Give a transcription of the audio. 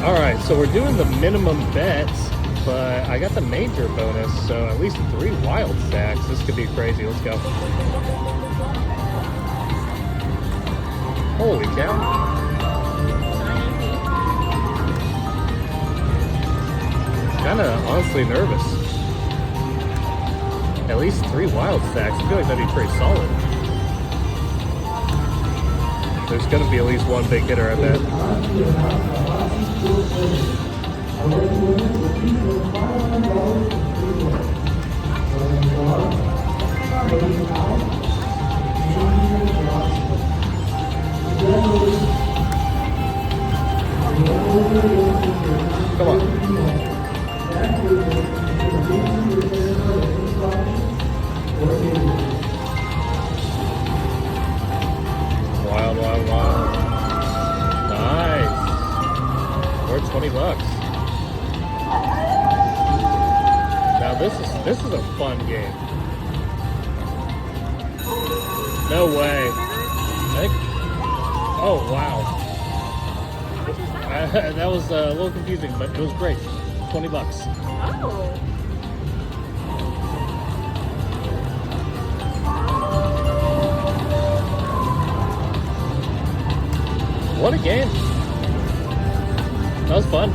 Alright, so we're doing the minimum bets, but I got the major bonus, so at least 3 wild stacks. This could be crazy. Let's go. Holy cow. Kinda honestly nervous. At least 3 wild stacks. I feel like that'd be pretty solid. There's gonna be at least one big hitter, I bet. Come on. Wild, wild, wild. Nice. We're at 20 bucks. Now this is a fun game. No way. Oh wow. That was a little confusing, but it was great. 20 bucks. Oh. What a game. That was fun.